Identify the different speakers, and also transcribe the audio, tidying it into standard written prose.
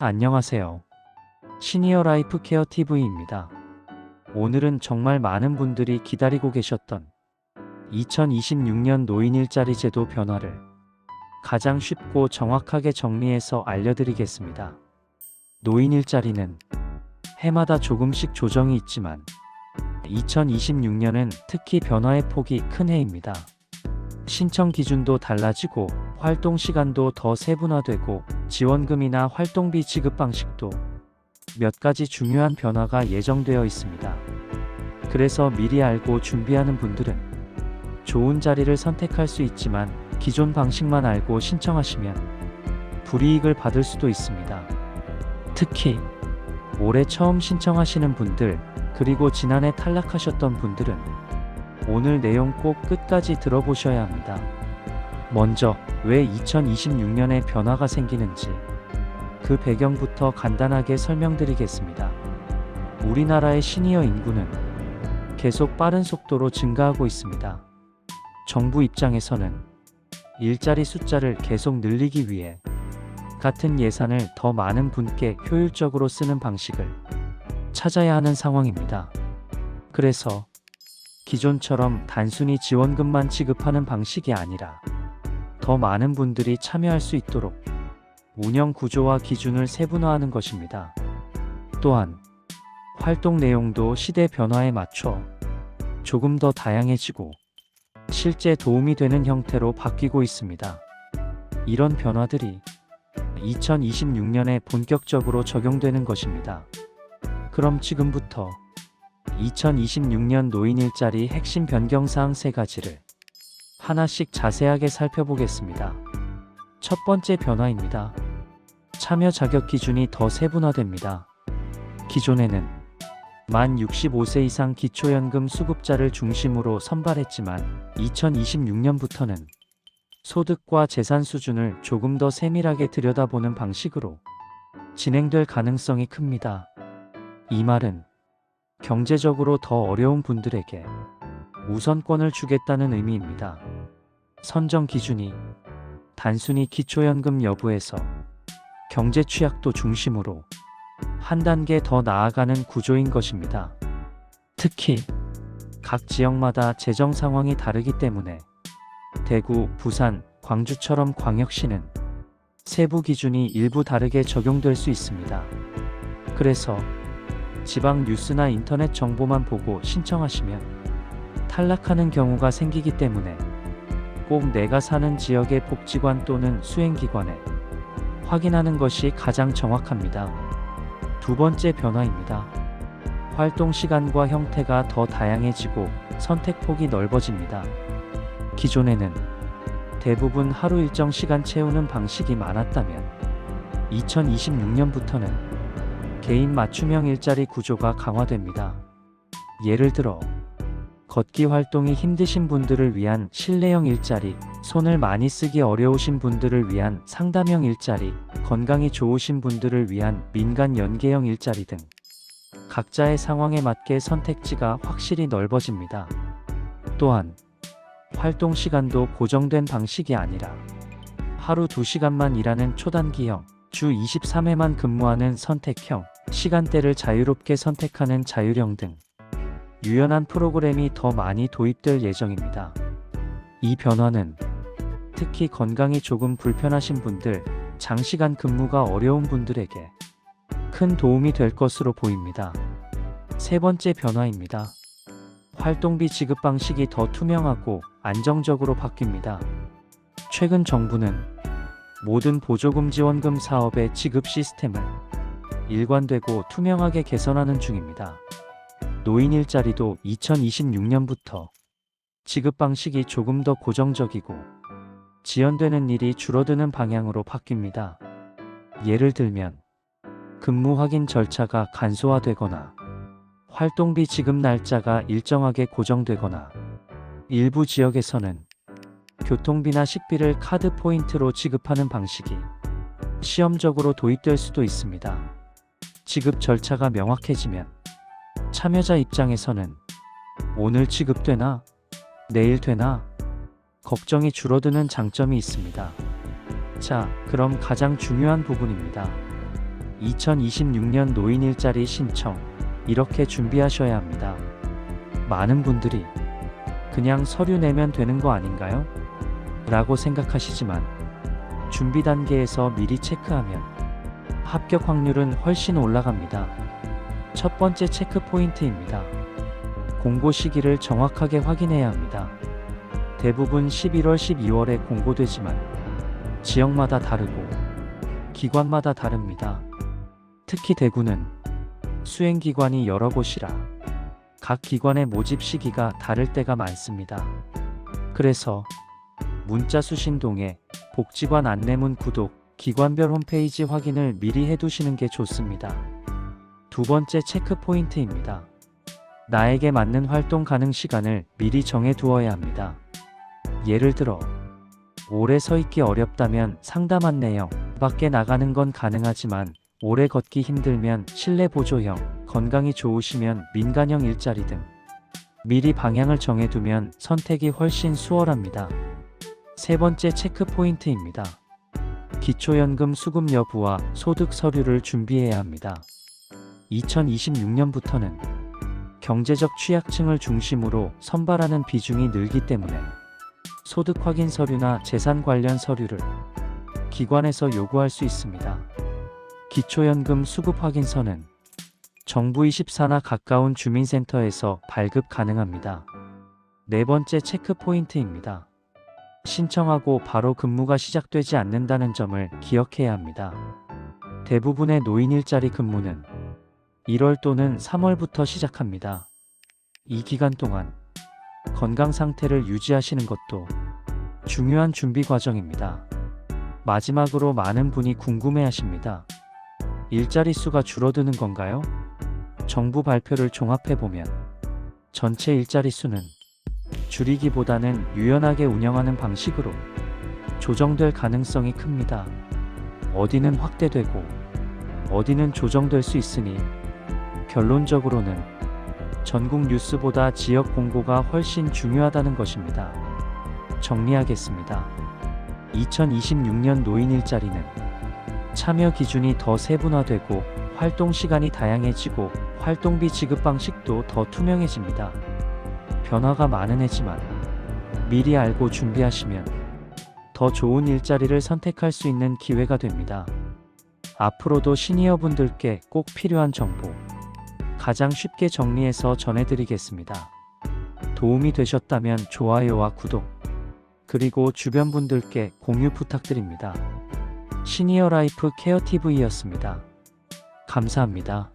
Speaker 1: 안녕하세요. 시니어 라이프 케어 TV입니다. 오늘은 정말 많은 분들이 기다리고 계셨던 2026년 노인 일자리 제도 변화를 가장 쉽고 정확하게 정리해서 알려드리겠습니다. 노인 일자리는 해마다 조금씩 조정이 있지만 2026년은 특히 변화의 폭이 큰 해입니다. 신청 기준도 달라지고 활동 시간도 더 세분화되고 지원금이나 활동비 지급 방식도 몇 가지 중요한 변화가 예정되어 있습니다. 그래서 미리 알고 준비하는 분들은 좋은 자리를 선택할 수 있지만 기존 방식만 알고 신청하시면 불이익을 받을 수도 있습니다. 특히 올해 처음 신청하시는 분들, 그리고 지난해 탈락하셨던 분들은 오늘 내용 꼭 끝까지 들어보셔야 합니다. 먼저 왜 2026년에 변화가 생기는지 그 배경부터 간단하게 설명드리겠습니다. 우리나라의 시니어 인구는 계속 빠른 속도로 증가하고 있습니다. 정부 입장에서는 일자리 숫자를 계속 늘리기 위해 같은 예산을 더 많은 분께 효율적으로 쓰는 방식을 찾아야 하는 상황입니다. 그래서 기존처럼 단순히 지원금만 지급하는 방식이 아니라 더 많은 분들이 참여할 수 있도록 운영 구조와 기준을 세분화하는 것입니다. 또한 활동 내용도 시대 변화에 맞춰 조금 더 다양해지고 실제 도움이 되는 형태로 바뀌고 있습니다. 이런 변화들이 2026년에 본격적으로 적용되는 것입니다. 그럼 지금부터 2026년 노인 일자리 핵심 변경사항 3가지를 하나씩 자세하게 살펴보겠습니다. 첫 번째 변화입니다. 참여 자격 기준이 더 세분화됩니다. 기존에는 만 65세 이상 기초연금 수급자를 중심으로 선발했지만 2026년부터는 소득과 재산 수준을 조금 더 세밀하게 들여다보는 방식으로 진행될 가능성이 큽니다. 이 말은 경제적으로 더 어려운 분들에게 우선권을 주겠다는 의미입니다. 선정 기준이 단순히 기초연금 여부에서 경제 취약도 중심으로 한 단계 더 나아가는 구조인 것입니다. 특히 각 지역마다 재정 상황이 다르기 때문에 대구, 부산, 광주처럼 광역시는 세부 기준이 일부 다르게 적용될 수 있습니다. 그래서 지방 뉴스나 인터넷 정보만 보고 신청하시면 탈락하는 경우가 생기기 때문에 꼭 내가 사는 지역의 복지관 또는 수행기관에 확인하는 것이 가장 정확합니다. 두 번째 변화입니다. 활동 시간과 형태가 더 다양해지고 선택폭이 넓어집니다. 기존에는 대부분 하루 일정 시간 채우는 방식이 많았다면 2026년부터는 개인 맞춤형 일자리 구조가 강화됩니다. 예를 들어 걷기 활동이 힘드신 분들을 위한 실내형 일자리, 손을 많이 쓰기 어려우신 분들을 위한 상담형 일자리, 건강이 좋으신 분들을 위한 민간 연계형 일자리 등 각자의 상황에 맞게 선택지가 확실히 넓어집니다. 또한 활동 시간도 고정된 방식이 아니라 하루 2시간만 일하는 초단기형, 주 23회만 근무하는 선택형, 시간대를 자유롭게 선택하는 자율형 등 유연한 프로그램이 더 많이 도입될 예정입니다. 이 변화는 특히 건강이 조금 불편하신 분들, 장시간 근무가 어려운 분들에게 큰 도움이 될 것으로 보입니다. 세 번째 변화입니다. 활동비 지급 방식이 더 투명하고 안정적으로 바뀝니다. 최근 정부는 모든 보조금 지원금 사업의 지급 시스템을 일관되고 투명하게 개선하는 중입니다. 노인 일자리도 2026년부터 지급 방식이 조금 더 고정적이고 지연되는 일이 줄어드는 방향으로 바뀝니다. 예를 들면 근무 확인 절차가 간소화되거나 활동비 지급 날짜가 일정하게 고정되거나 일부 지역에서는 교통비나 식비를 카드 포인트로 지급하는 방식이 시험적으로 도입될 수도 있습니다. 지급 절차가 명확해지면 참여자 입장에서는 오늘 지급되나? 내일 되나? 걱정이 줄어드는 장점이 있습니다. 자, 그럼 가장 중요한 부분입니다. 2026년 노인 일자리 신청 이렇게 준비하셔야 합니다. 많은 분들이 그냥 서류 내면 되는 거 아닌가요? 라고 생각하시지만 준비 단계에서 미리 체크하면 합격 확률은 훨씬 올라갑니다. 첫 번째 체크 포인트입니다. 공고 시기를 정확하게 확인해야 합니다. 대부분 11월, 12월에 공고되지만 지역마다 다르고 기관마다 다릅니다. 특히 대구는 수행기관이 여러 곳이라 각 기관의 모집 시기가 다를 때가 많습니다. 그래서 문자 수신동에 복지관 안내문 구독, 기관별 홈페이지 확인을 미리 해두시는 게 좋습니다. 두 번째 체크 포인트입니다. 나에게 맞는 활동 가능 시간을 미리 정해 두어야 합니다. 예를 들어 오래 서 있기 어렵다면 상담 안내형, 밖에 나가는 건 가능하지만 오래 걷기 힘들면 실내 보조형, 건강이 좋으시면 민간형 일자리 등 미리 방향을 정해두면 선택이 훨씬 수월합니다. 세 번째 체크 포인트입니다. 기초연금 수급 여부와 소득 서류를 준비해야 합니다. 2026년부터는 경제적 취약층을 중심으로 선발하는 비중이 늘기 때문에 소득 확인 서류나 재산 관련 서류를 기관에서 요구할 수 있습니다. 기초연금 수급 확인서는 정부 24나 가까운 주민센터에서 발급 가능합니다. 네 번째 체크 포인트입니다. 신청하고 바로 근무가 시작되지 않는다는 점을 기억해야 합니다. 대부분의 노인 일자리 근무는 1월 또는 3월부터 시작합니다. 이 기간 동안 건강 상태를 유지하시는 것도 중요한 준비 과정입니다. 마지막으로 많은 분이 궁금해하십니다. 일자리 수가 줄어드는 건가요? 정부 발표를 종합해보면 전체 일자리 수는 줄이기보다는 유연하게 운영하는 방식으로 조정될 가능성이 큽니다. 어디는 확대되고 어디는 조정될 수 있으니 결론적으로는 전국 뉴스보다 지역 공고가 훨씬 중요하다는 것입니다. 정리하겠습니다. 2026년 노인 일자리는 참여 기준이 더 세분화되고 활동 시간이 다양해지고 활동비 지급 방식도 더 투명해집니다. 변화가 많은 해지만 미리 알고 준비하시면 더 좋은 일자리를 선택할 수 있는 기회가 됩니다. 앞으로도 시니어분들께 꼭 필요한 정보 가장 쉽게 정리해서 전해드리겠습니다. 도움이 되셨다면 좋아요와 구독, 그리고 주변 분들께 공유 부탁드립니다. 시니어 라이프 케어 TV였습니다. 감사합니다.